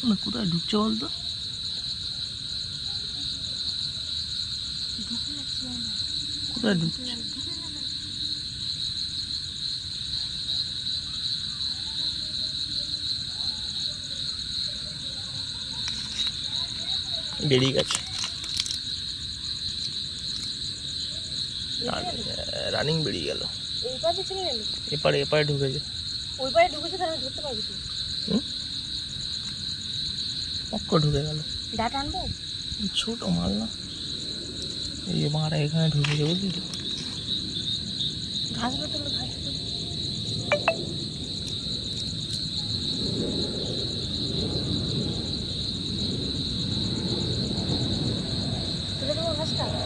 না কোথায় ঢুকছে বলতো? কোথায় ঢুকছে? বেরিয়ে গেছে, রানিং বেরিয়ে গেল। এপারে এপারে ঢুকেছে, ওই পারে ঢুকেছে, তাহলে ধরতে পারবি তুই। পক্ক ঢুকে গেল। ডাটা আনবো? ছোট মাল না, এই মারা এখানে ঢুকেছে বুঝলি তো। ঘাসগুলো তো ঘাস